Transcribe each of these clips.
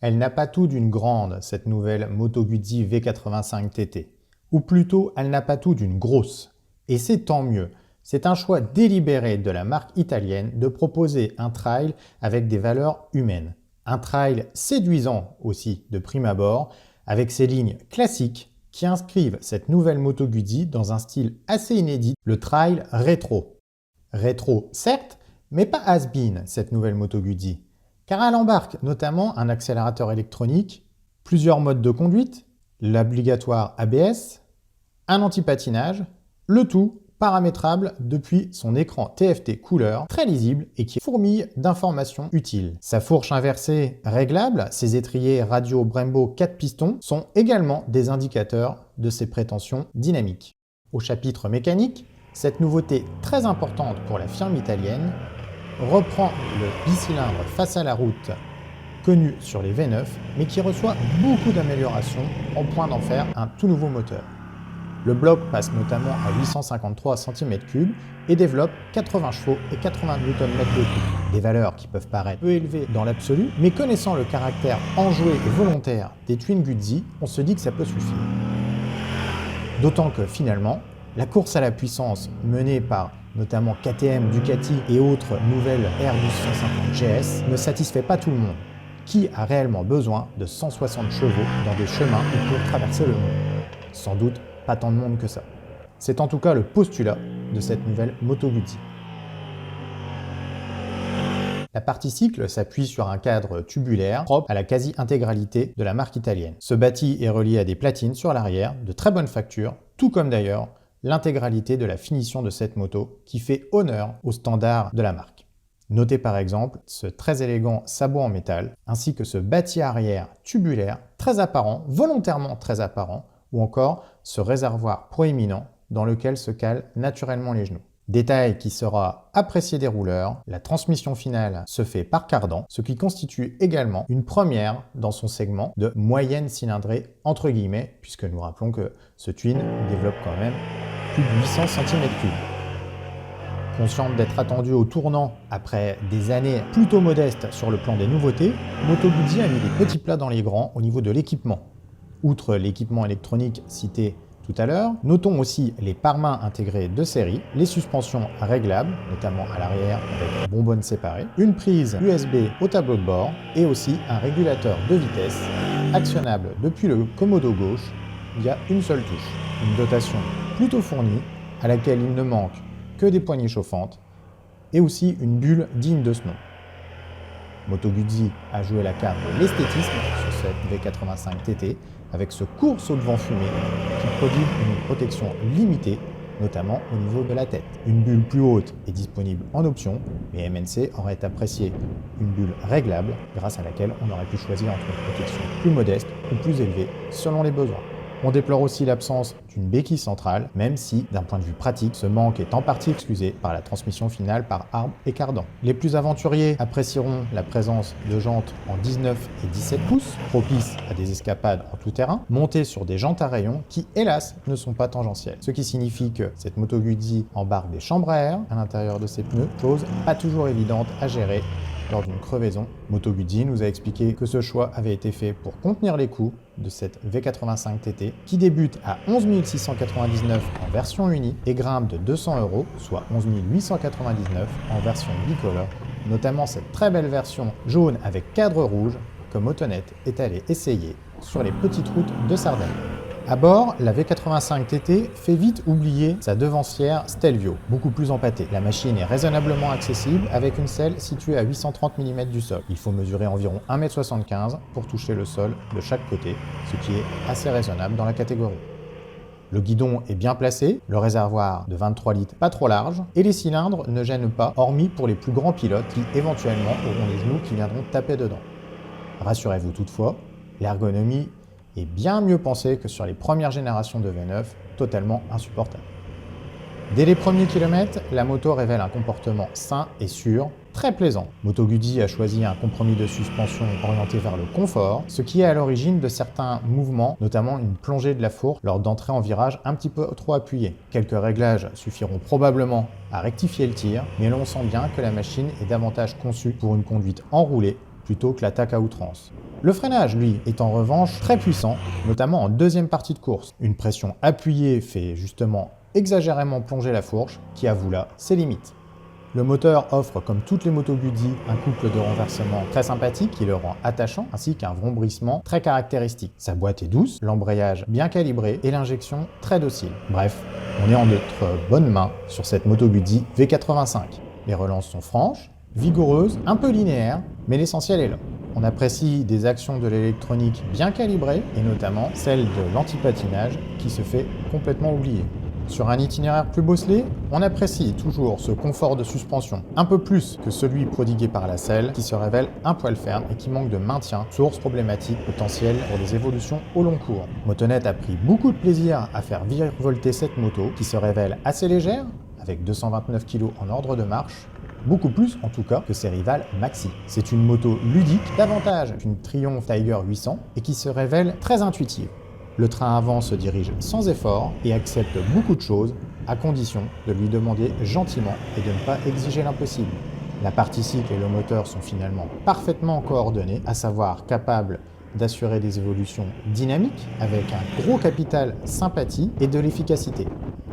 Elle n'a pas tout d'une grande, cette nouvelle Moto Guzzi V85 TT. Ou plutôt, elle n'a pas tout d'une grosse. Et c'est tant mieux. C'est un choix délibéré de la marque italienne de proposer un trail avec des valeurs humaines. Un trail séduisant aussi de prime abord, avec ses lignes classiques qui inscrivent cette nouvelle Moto Guzzi dans un style assez inédit, le trail rétro. Rétro certes, mais pas has-been cette nouvelle Moto Guzzi, car elle embarque notamment un accélérateur électronique, plusieurs modes de conduite, l'obligatoire ABS, un anti-patinage, le tout paramétrable depuis son écran TFT couleur, très lisible et qui fourmille d'informations utiles. Sa fourche inversée réglable, ses étriers radio Brembo 4 pistons sont également des indicateurs de ses prétentions dynamiques. Au chapitre mécanique, cette nouveauté très importante pour la firme italienne reprend le bicylindre face à la route connu sur les V9, mais qui reçoit beaucoup d'améliorations en point d'en faire un tout nouveau moteur. Le bloc passe notamment à 853 cm3 et développe 80 chevaux et 80 Nm de couple. Des valeurs qui peuvent paraître peu élevées dans l'absolu, mais connaissant le caractère enjoué et volontaire des Twin Guzzi, on se dit que ça peut suffire. D'autant que finalement, la course à la puissance menée par notamment KTM, Ducati et autres nouvelles R1250 GS ne satisfait pas tout le monde. Qui a réellement besoin de 160 chevaux dans des chemins ou pour traverser le monde? Sans doute pas tant de monde que ça. C'est en tout cas le postulat de cette nouvelle Moto Guzzi. La partie cycle s'appuie sur un cadre tubulaire propre à la quasi-intégralité de la marque italienne. Ce bâti est relié à des platines sur l'arrière de très bonne facture, tout comme d'ailleurs l'intégralité de la finition de cette moto qui fait honneur aux standards de la marque. Notez par exemple ce très élégant sabot en métal, ainsi que ce bâti arrière tubulaire très apparent, volontairement très apparent, ou encore ce réservoir proéminent dans lequel se calent naturellement les genoux. Détail qui sera apprécié des rouleurs, la transmission finale se fait par cardan, ce qui constitue également une première dans son segment de moyenne cylindrée entre guillemets, puisque nous rappelons que ce Twin développe quand même plus de 800 cm3. Consciente d'être attendue au tournant après des années plutôt modestes sur le plan des nouveautés, Moto Guzzi a mis des petits plats dans les grands au niveau de l'équipement. Outre l'équipement électronique cité tout à l'heure, notons aussi les pare-mains intégrés de série, les suspensions réglables, notamment à l'arrière avec bonbonnes séparées, une prise USB au tableau de bord et aussi un régulateur de vitesse actionnable depuis le commodo gauche via une seule touche. Une dotation plutôt fournie à laquelle il ne manque que des poignées chauffantes et aussi une bulle digne de ce nom. Moto Guzzi a joué la carte de l'esthétisme sur cette V85 TT avec ce court saut de vent fumé qui prodigue une protection limitée, notamment au niveau de la tête. Une bulle plus haute est disponible en option, mais MNC aurait apprécié une bulle réglable grâce à laquelle on aurait pu choisir entre une protection plus modeste ou plus élevée selon les besoins. On déplore aussi l'absence d'une béquille centrale, même si, d'un point de vue pratique, ce manque est en partie excusé par la transmission finale par arbre et cardan. Les plus aventuriers apprécieront la présence de jantes en 19 et 17 pouces, propices à des escapades en tout terrain, montées sur des jantes à rayons qui, hélas, ne sont pas tangentielles. Ce qui signifie que cette Moto Guzzi embarque des chambres à air à l'intérieur de ses pneus, chose pas toujours évidente à gérer lors d'une crevaison. Moto Guzzi nous a expliqué que ce choix avait été fait pour contenir les coûts de cette V85 TT qui débute à 11 699 en version unie et grimpe de 200 €, soit 11 899 en version bicolore, notamment cette très belle version jaune avec cadre rouge que Motonet est allé essayer sur les petites routes de Sardaigne. À bord, la V85 TT fait vite oublier sa devancière Stelvio, beaucoup plus empâtée. La machine est raisonnablement accessible avec une selle située à 830 mm du sol. Il faut mesurer environ 1,75 m pour toucher le sol de chaque côté, ce qui est assez raisonnable dans la catégorie. Le guidon est bien placé, le réservoir de 23 litres pas trop large, et les cylindres ne gênent pas, hormis pour les plus grands pilotes qui éventuellement auront les genoux qui viendront taper dedans. Rassurez-vous toutefois, l'ergonomie est bien mieux pensé que sur les premières générations de V9, totalement insupportable. Dès les premiers kilomètres, la moto révèle un comportement sain et sûr, très plaisant. Moto Guzzi a choisi un compromis de suspension orienté vers le confort, ce qui est à l'origine de certains mouvements, notamment une plongée de la fourche lors d'entrée en virage un petit peu trop appuyée. Quelques réglages suffiront probablement à rectifier le tir, mais l'on sent bien que la machine est davantage conçue pour une conduite enroulée plutôt que l'attaque à outrance. Le freinage, lui, est en revanche très puissant, notamment en deuxième partie de course. Une pression appuyée fait justement exagérément plonger la fourche, qui avoue là ses limites. Le moteur offre, comme toutes les motos Guzzi, un couple de renversement très sympathique qui le rend attachant, ainsi qu'un vrombrissement très caractéristique. Sa boîte est douce, l'embrayage bien calibré et l'injection très docile. Bref, on est en notre bonne main sur cette moto Guzzi V85. Les relances sont franches, vigoureuses, un peu linéaires, mais l'essentiel est là. On apprécie des actions de l'électronique bien calibrées, et notamment celle de l'antipatinage qui se fait complètement oublier. Sur un itinéraire plus bosselé, on apprécie toujours ce confort de suspension, un peu plus que celui prodigué par la selle, qui se révèle un poil ferme et qui manque de maintien, source problématique potentielle pour des évolutions au long cours. Motonet a pris beaucoup de plaisir à faire virevolter cette moto, qui se révèle assez légère, avec 229 kg en ordre de marche, beaucoup plus en tout cas que ses rivales Maxi. C'est une moto ludique, davantage qu'une Triumph Tiger 800, et qui se révèle très intuitive. Le train avant se dirige sans effort et accepte beaucoup de choses, à condition de lui demander gentiment et de ne pas exiger l'impossible. La partie cycle et le moteur sont finalement parfaitement coordonnés, à savoir capables d'assurer des évolutions dynamiques avec un gros capital sympathie et de l'efficacité.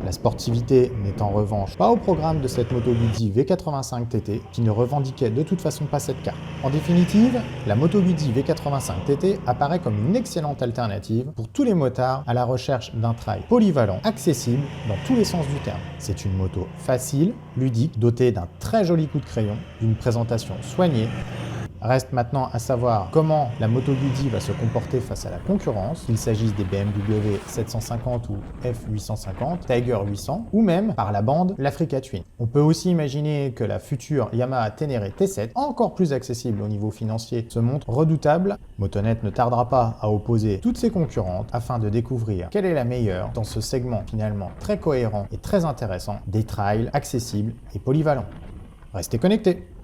La sportivité n'est en revanche pas au programme de cette moto Guzzi V85 TT qui ne revendiquait de toute façon pas cette carte. En définitive, la moto Guzzi V85 TT apparaît comme une excellente alternative pour tous les motards à la recherche d'un trail polyvalent, accessible dans tous les sens du terme. C'est une moto facile, ludique, dotée d'un très joli coup de crayon, d'une présentation soignée. Reste maintenant à savoir comment la moto Guzzi va se comporter face à la concurrence, qu'il s'agisse des BMW 750 ou F850, Tiger 800 ou même par la bande l'Africa Twin. On peut aussi imaginer que la future Yamaha Ténéré T7, encore plus accessible au niveau financier, se montre redoutable. Motonet ne tardera pas à opposer toutes ses concurrentes afin de découvrir quelle est la meilleure dans ce segment finalement très cohérent et très intéressant des trails accessibles et polyvalents. Restez connectés!